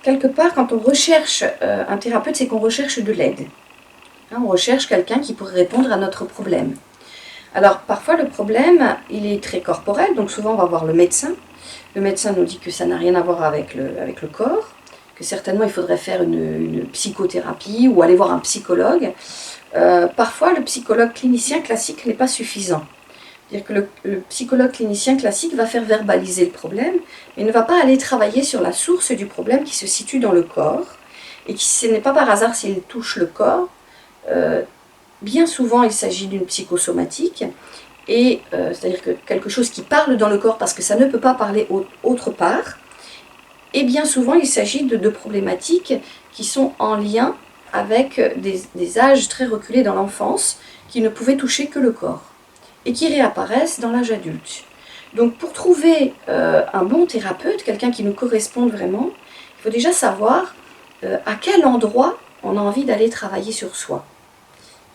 quelque part, quand on recherche un thérapeute, c'est qu'on recherche de l'aide. Hein, on recherche quelqu'un qui pourrait répondre à notre problème. Alors, parfois, le problème, il est très corporel, donc souvent, on va voir le médecin. Le médecin nous dit que ça n'a rien à voir avec le corps, que certainement, il faudrait faire une psychothérapie ou aller voir un psychologue. Parfois, le psychologue clinicien classique n'est pas suffisant. C'est-à-dire que le psychologue clinicien classique va faire verbaliser le problème, mais ne va pas aller travailler sur la source du problème qui se situe dans le corps, et qui, ce n'est pas par hasard s'il touche le corps. Bien souvent, il s'agit d'une psychosomatique, et c'est-à-dire que quelque chose qui parle dans le corps parce que ça ne peut pas parler autre part. Et bien souvent, il s'agit de problématiques qui sont en lien avec des âges très reculés dans l'enfance, qui ne pouvaient toucher que le corps, et qui réapparaissent dans l'âge adulte. Donc pour trouver un bon thérapeute, quelqu'un qui nous corresponde vraiment, il faut déjà savoir à quel endroit on a envie d'aller travailler sur soi.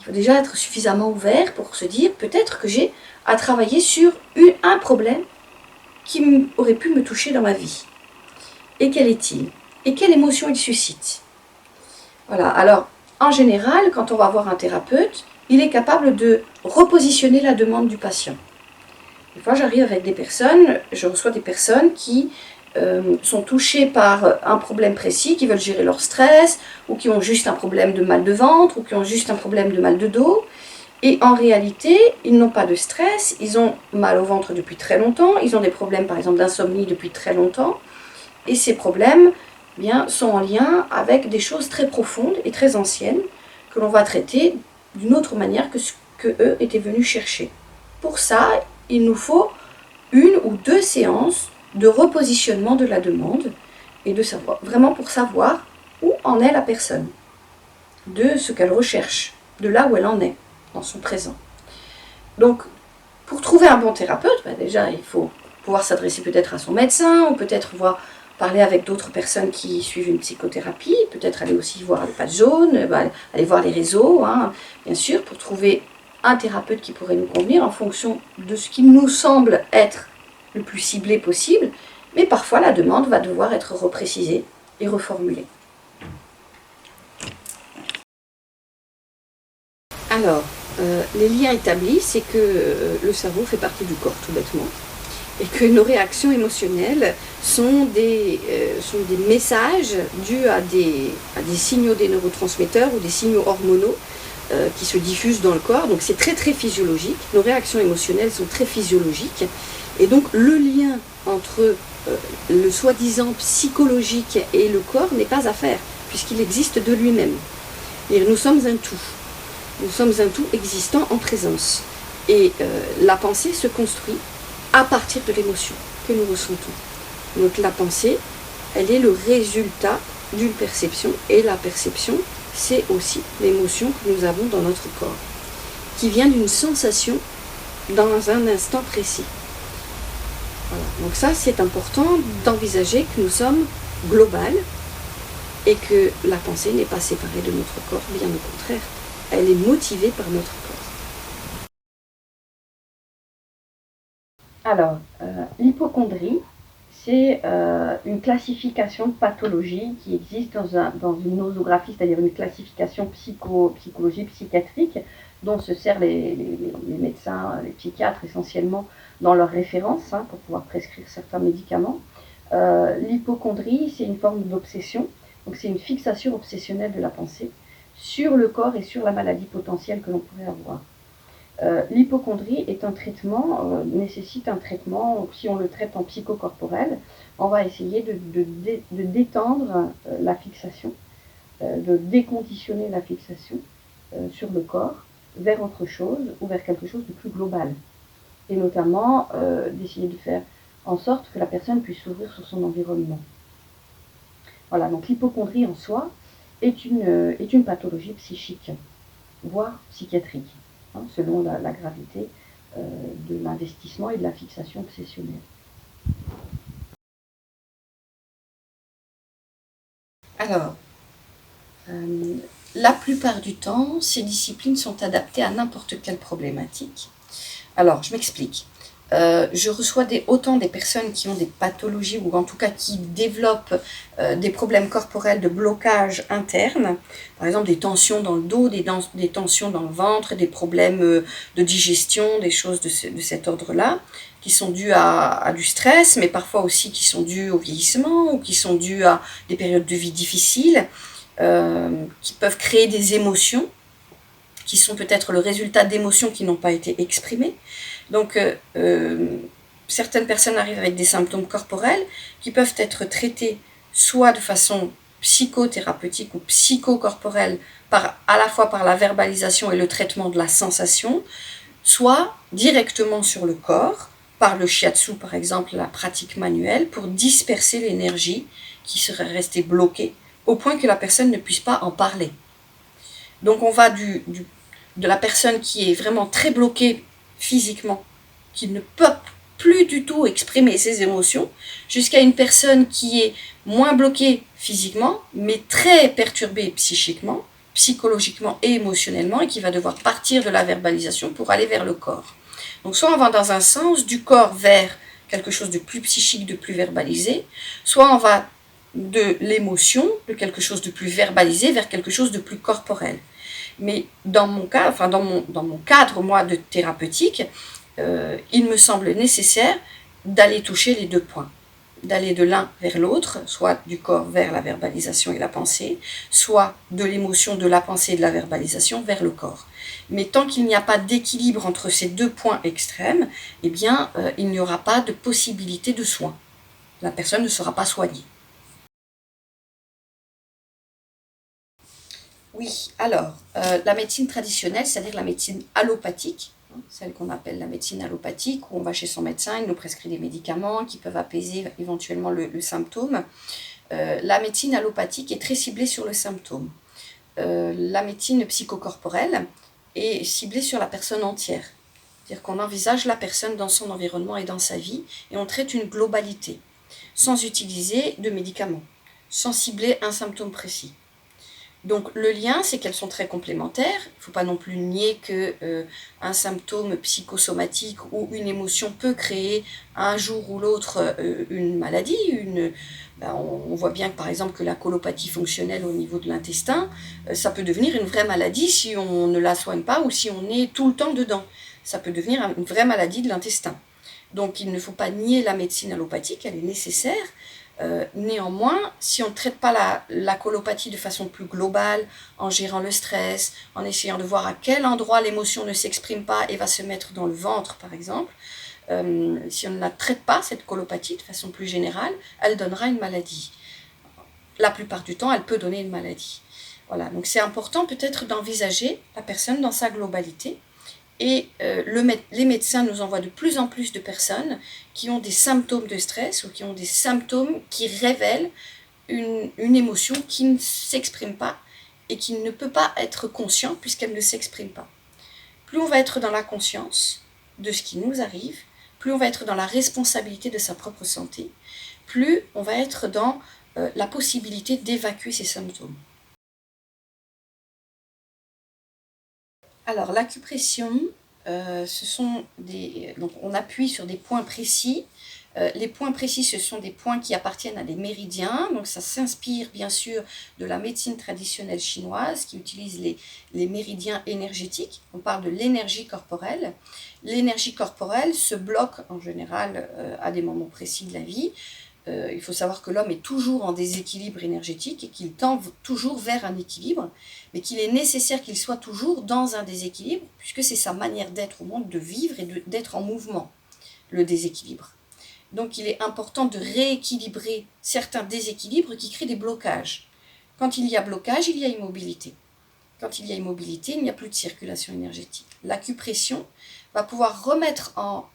Il faut déjà être suffisamment ouvert pour se dire peut-être que j'ai à travailler sur un problème qui aurait pu me toucher dans ma vie. Et quel est-il? Et quelle émotion il suscite? Voilà, alors en général, quand on va voir un thérapeute, il est capable de repositionner la demande du patient. Des fois, j'arrive avec des personnes, je reçois des personnes qui sont touchées par un problème précis, qui veulent gérer leur stress, ou qui ont juste un problème de mal de ventre, ou qui ont juste un problème de mal de dos. Et en réalité, ils n'ont pas de stress, ils ont mal au ventre depuis très longtemps, ils ont des problèmes par exemple d'insomnie depuis très longtemps, et ces problèmes sont en lien avec des choses très profondes et très anciennes que l'on va traiter d'une autre manière que ce qu'eux étaient venus chercher. Pour ça, il nous faut 1 ou 2 séances de repositionnement de la demande et de savoir, vraiment pour savoir où en est la personne, de ce qu'elle recherche, de là où elle en est dans son présent. Donc, pour trouver un bon thérapeute, déjà il faut pouvoir s'adresser peut-être à son médecin ou peut-être parler avec d'autres personnes qui suivent une psychothérapie, peut-être aller aussi voir les pages jaunes, aller voir les réseaux, bien sûr, pour trouver un thérapeute qui pourrait nous convenir en fonction de ce qui nous semble être le plus ciblé possible, mais parfois la demande va devoir être reprécisée et reformulée. Alors, les liens établis, c'est que le cerveau fait partie du corps, tout bêtement, et que nos réactions émotionnelles sont des messages dus à des signaux des neurotransmetteurs ou des signaux hormonaux qui se diffusent dans le corps. Donc c'est très très physiologique. Nos réactions émotionnelles sont très physiologiques. Et donc le lien entre le soi-disant psychologique et le corps n'est pas à faire, puisqu'il existe de lui-même. Et nous sommes un tout. Nous sommes un tout existant en présence. Et la pensée se construit à partir de l'émotion que nous ressentons. Donc la pensée, elle est le résultat d'une perception, et la perception, c'est aussi l'émotion que nous avons dans notre corps, qui vient d'une sensation dans un instant précis. Voilà. Donc ça, c'est important d'envisager que nous sommes globales et que la pensée n'est pas séparée de notre corps, bien au contraire, elle est motivée par notre corps. Alors, l'hypocondrie, c'est une classification de pathologie qui existe dans une nosographie, c'est-à-dire une classification psychologie psychiatrique dont se servent les médecins, les psychiatres essentiellement dans leurs références pour pouvoir prescrire certains médicaments. L'hypocondrie, c'est une forme d'obsession, donc c'est une fixation obsessionnelle de la pensée sur le corps et sur la maladie potentielle que l'on pourrait avoir. L'hypocondrie est un traitement, nécessite un traitement, si on le traite en psychocorporel, on va essayer de détendre la fixation, de déconditionner la fixation sur le corps vers autre chose ou vers quelque chose de plus global. Et notamment d'essayer de faire en sorte que la personne puisse s'ouvrir sur son environnement. Voilà, donc l'hypocondrie en soi est une pathologie psychique, voire psychiatrique, selon la gravité de l'investissement et de la fixation obsessionnelle. Alors, la plupart du temps, ces disciplines sont adaptées à n'importe quelle problématique. Alors, je m'explique. Je reçois autant des personnes qui ont des pathologies ou en tout cas qui développent des problèmes corporels de blocage interne, par exemple des tensions dans le dos, des tensions dans le ventre, des problèmes de digestion, des choses de cet ordre-là, qui sont dues à du stress, mais parfois aussi qui sont dues au vieillissement ou qui sont dues à des périodes de vie difficiles, qui peuvent créer des émotions qui sont peut-être le résultat d'émotions qui n'ont pas été exprimées. Donc, certaines personnes arrivent avec des symptômes corporels qui peuvent être traités soit de façon psychothérapeutique ou psychocorporelle, à la fois par la verbalisation et le traitement de la sensation, soit directement sur le corps, par le shiatsu par exemple, la pratique manuelle, pour disperser l'énergie qui serait restée bloquée, au point que la personne ne puisse pas en parler. Donc on va de la personne qui est vraiment très bloquée physiquement, qui ne peut plus du tout exprimer ses émotions, jusqu'à une personne qui est moins bloquée physiquement, mais très perturbée psychiquement, psychologiquement et émotionnellement, et qui va devoir partir de la verbalisation pour aller vers le corps. Donc soit on va dans un sens du corps vers quelque chose de plus psychique, de plus verbalisé, soit on va de l'émotion, de quelque chose de plus verbalisé, vers quelque chose de plus corporel. Mais dans mon cas, enfin dans mon cadre, moi, de thérapeutique, il me semble nécessaire d'aller toucher les deux points, d'aller de l'un vers l'autre, soit du corps vers la verbalisation et la pensée, soit de l'émotion, de la pensée et de la verbalisation vers le corps. Mais tant qu'il n'y a pas d'équilibre entre ces deux points extrêmes, eh bien, il n'y aura pas de possibilité de soin. La personne ne sera pas soignée. Oui, alors, la médecine traditionnelle, c'est-à-dire la médecine allopathique, celle qu'on appelle la médecine allopathique, où on va chez son médecin, il nous prescrit des médicaments qui peuvent apaiser éventuellement le symptôme. La médecine allopathique est très ciblée sur le symptôme. La médecine psychocorporelle est ciblée sur la personne entière. C'est-à-dire qu'on envisage la personne dans son environnement et dans sa vie, et on traite une globalité, sans utiliser de médicaments, sans cibler un symptôme précis. Donc le lien, c'est qu'elles sont très complémentaires. Il ne faut pas non plus nier qu'un symptôme psychosomatique ou une émotion peut créer un jour ou l'autre une maladie. On voit bien que, par exemple, que la colopathie fonctionnelle au niveau de l'intestin, ça peut devenir une vraie maladie si on ne la soigne pas ou si on est tout le temps dedans. Ça peut devenir une vraie maladie de l'intestin. Donc il ne faut pas nier la médecine allopathique, elle est nécessaire. Néanmoins, si on ne traite pas la colopathie de façon plus globale, en gérant le stress, en essayant de voir à quel endroit l'émotion ne s'exprime pas et va se mettre dans le ventre, par exemple, si on ne la traite pas, cette colopathie, de façon plus générale, elle donnera une maladie. La plupart du temps, elle peut donner une maladie. Voilà, donc c'est important peut-être d'envisager la personne dans sa globalité. Et les médecins nous envoient de plus en plus de personnes qui ont des symptômes de stress ou qui ont des symptômes qui révèlent une émotion qui ne s'exprime pas et qui ne peut pas être consciente puisqu'elle ne s'exprime pas. Plus on va être dans la conscience de ce qui nous arrive, plus on va être dans la responsabilité de sa propre santé, plus on va être dans la possibilité d'évacuer ces symptômes. Alors, l'acupression, donc on appuie sur des points précis. Les points précis, ce sont des points qui appartiennent à des méridiens. Donc, ça s'inspire bien sûr de la médecine traditionnelle chinoise qui utilise les méridiens énergétiques. On parle de l'énergie corporelle. L'énergie corporelle se bloque en général à des moments précis de la vie. Il faut savoir que l'homme est toujours en déséquilibre énergétique et qu'il tend toujours vers un équilibre, mais qu'il est nécessaire qu'il soit toujours dans un déséquilibre, puisque c'est sa manière d'être au monde, de vivre et d'être en mouvement, le déséquilibre. Donc il est important de rééquilibrer certains déséquilibres qui créent des blocages. Quand il y a blocage, il y a immobilité. Quand il y a immobilité, il n'y a plus de circulation énergétique. L'acupression va pouvoir remettre en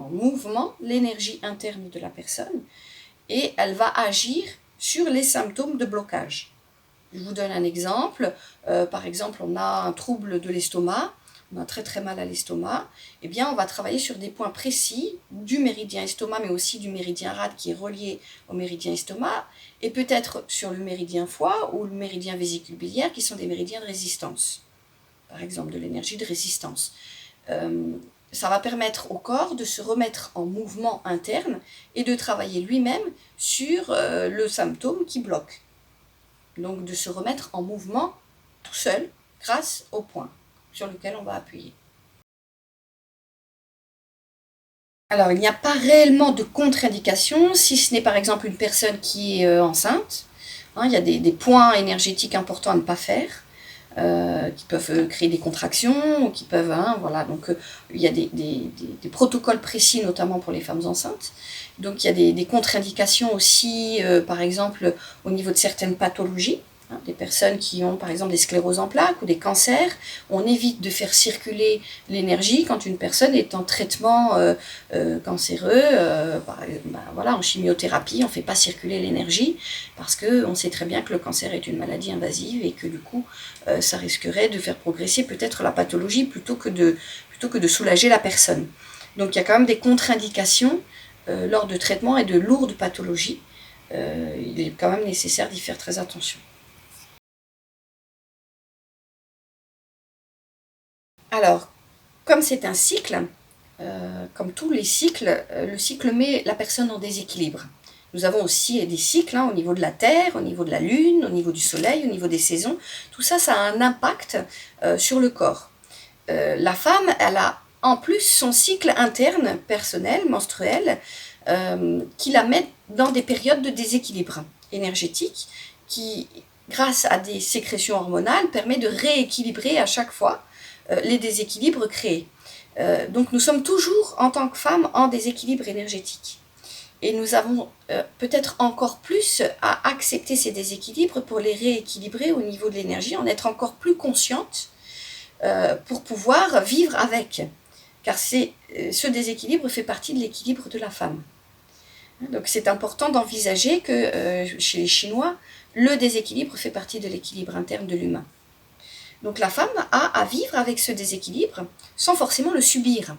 mouvement l'énergie interne de la personne, et elle va agir sur les symptômes de blocage. Je vous donne un exemple. Par exemple, on a un trouble de l'estomac, on a très très mal à l'estomac. Eh bien, on va travailler sur des points précis du méridien estomac, mais aussi du méridien rade qui est relié au méridien estomac, et peut-être sur le méridien foie ou le méridien vésicule qui sont des méridiens de résistance. Par exemple, de l'énergie de résistance. ça va permettre au corps de se remettre en mouvement interne et de travailler lui-même sur le symptôme qui bloque. Donc de se remettre en mouvement tout seul grâce au point sur lequel on va appuyer. Alors, il n'y a pas réellement de contre-indication, si ce n'est par exemple une personne qui est enceinte. Il y a des points énergétiques importants à ne pas faire, qui peuvent créer des contractions, ou qui peuvent, voilà. Donc, il y a des protocoles précis, notamment pour les femmes enceintes. Donc, il y a des contre-indications aussi, par exemple, au niveau de certaines pathologies. Des personnes qui ont par exemple des scléroses en plaques ou des cancers, on évite de faire circuler l'énergie quand une personne est en traitement cancéreux, voilà, en chimiothérapie, on ne fait pas circuler l'énergie parce qu'on sait très bien que le cancer est une maladie invasive et que du coup ça risquerait de faire progresser peut-être la pathologie plutôt que de soulager la personne. Donc il y a quand même des contre-indications lors de traitements et de lourdes pathologies. Il est quand même nécessaire d'y faire très attention. Alors, comme c'est un cycle, comme tous les cycles, le cycle met la personne en déséquilibre. Nous avons aussi des cycles au niveau de la Terre, au niveau de la Lune, au niveau du Soleil, au niveau des saisons. Tout ça, ça a un impact sur le corps. La femme, elle a en plus son cycle interne, personnel, menstruel, qui la met dans des périodes de déséquilibre énergétique, qui, grâce à des sécrétions hormonales, permet de rééquilibrer à chaque fois les déséquilibres créés. Donc nous sommes toujours, en tant que femmes, en déséquilibre énergétique. Et nous avons peut-être encore plus à accepter ces déséquilibres pour les rééquilibrer au niveau de l'énergie, en être encore plus consciente pour pouvoir vivre avec. Car ce déséquilibre fait partie de l'équilibre de la femme. Donc c'est important d'envisager que chez les Chinois, le déséquilibre fait partie de l'équilibre interne de l'humain. Donc la femme a à vivre avec ce déséquilibre sans forcément le subir.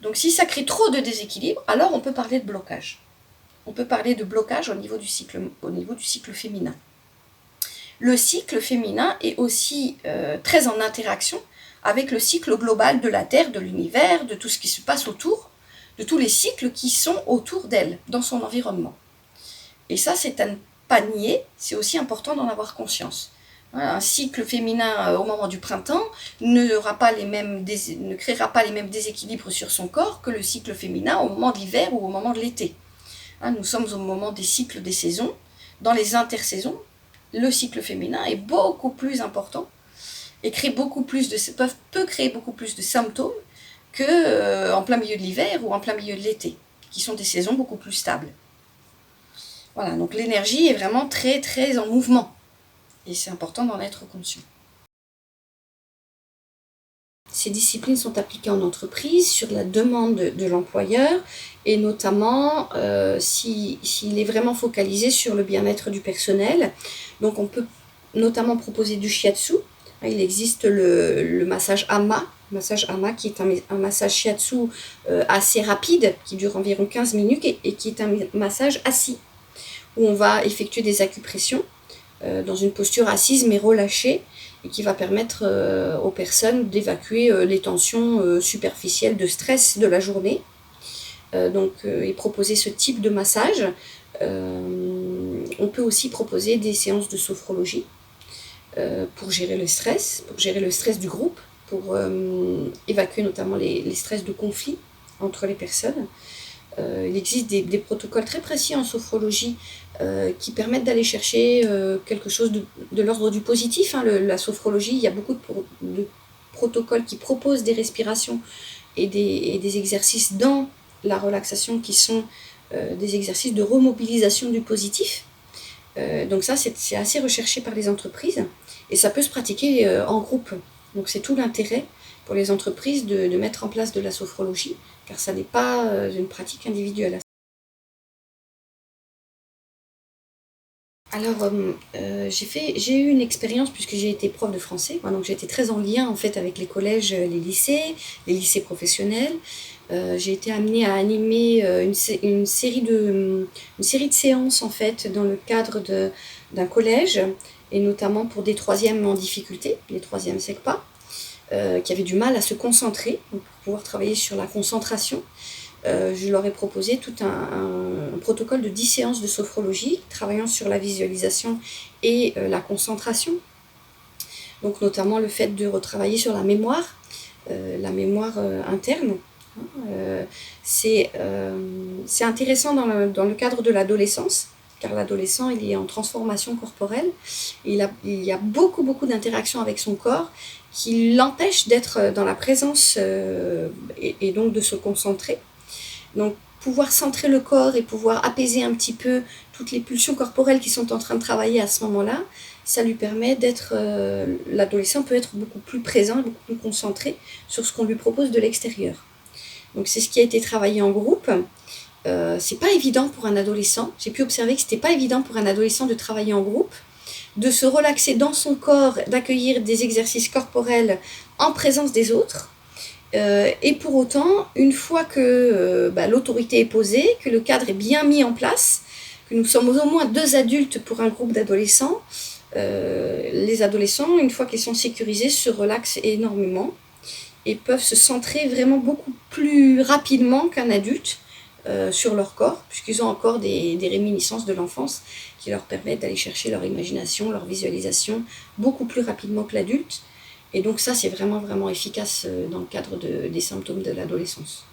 Donc si ça crée trop de déséquilibre, alors on peut parler de blocage. On peut parler de blocage au niveau du cycle féminin. Le cycle féminin est aussi très en interaction avec le cycle global de la Terre, de l'univers, de tout ce qui se passe autour, de tous les cycles qui sont autour d'elle, dans son environnement. Et ça, c'est à ne pas nier, c'est aussi important d'en avoir conscience. Un cycle féminin au moment du printemps ne créera pas les mêmes déséquilibres sur son corps que le cycle féminin au moment de l'hiver ou au moment de l'été. Nous sommes au moment des cycles des saisons. Dans les intersaisons, le cycle féminin est beaucoup plus important et peut créer beaucoup plus de symptômes qu'en plein milieu de l'hiver ou en plein milieu de l'été, qui sont des saisons beaucoup plus stables. Voilà, donc l'énergie est vraiment très très en mouvement. Et c'est important d'en être conscient. Ces disciplines sont appliquées en entreprise sur la demande de l'employeur et notamment s'il est vraiment focalisé sur le bien-être du personnel. Donc on peut notamment proposer du shiatsu. Il existe le massage Ama. Le massage Ama qui est un massage shiatsu assez rapide qui dure environ 15 minutes et qui est un massage assis où on va effectuer des acupressions dans une posture assise mais relâchée et qui va permettre aux personnes d'évacuer les tensions superficielles de stress de la journée. Et proposer ce type de massage. On peut aussi proposer des séances de sophrologie pour gérer le stress du groupe, pour évacuer notamment les stress de conflit entre les personnes. Il existe des protocoles très précis en sophrologie qui permettent d'aller chercher quelque chose de l'ordre du positif. La sophrologie, il y a beaucoup de protocoles qui proposent des respirations et des exercices dans la relaxation qui sont des exercices de remobilisation du positif. Donc ça, c'est assez recherché par les entreprises et ça peut se pratiquer en groupe. Donc c'est tout l'intérêt pour les entreprises de mettre en place de la sophrologie, car ça n'est pas une pratique individuelle. Alors, j'ai eu une expérience puisque j'ai été prof de français, donc j'ai été très en lien en fait avec les collèges, les lycées professionnels. J'ai été amenée à animer une série de séances en fait dans le cadre d'un collège et notamment pour des troisièmes en difficulté, les troisièmes SECPA. qui avaient du mal à se concentrer. Donc pour pouvoir travailler sur la concentration, je leur ai proposé tout un protocole de 10 séances de sophrologie, travaillant sur la visualisation et la concentration. Donc notamment le fait de retravailler sur la mémoire interne. C'est intéressant dans le cadre de l'adolescence, car l'adolescent il est en transformation corporelle, il y a beaucoup d'interactions avec son corps qui l'empêchent d'être dans la présence et donc de se concentrer. Donc pouvoir centrer le corps et pouvoir apaiser un petit peu toutes les pulsions corporelles qui sont en train de travailler à ce moment-là, ça lui permet d'être... l'adolescent peut être beaucoup plus présent, beaucoup plus concentré sur ce qu'on lui propose de l'extérieur. Donc c'est ce qui a été travaillé en groupe. C'est pas évident pour un adolescent. J'ai pu observer que c'était pas évident pour un adolescent de travailler en groupe, de se relaxer dans son corps, d'accueillir des exercices corporels en présence des autres. Et pour autant, une fois que l'autorité est posée, que le cadre est bien mis en place, que nous sommes au moins 2 adultes pour un groupe d'adolescents, les adolescents, une fois qu'ils sont sécurisés, se relaxent énormément et peuvent se centrer vraiment beaucoup plus rapidement qu'un adulte sur leur corps, puisqu'ils ont encore des réminiscences de l'enfance qui leur permettent d'aller chercher leur imagination, leur visualisation beaucoup plus rapidement que l'adulte. Et donc ça, c'est vraiment efficace dans le cadre des symptômes de l'adolescence.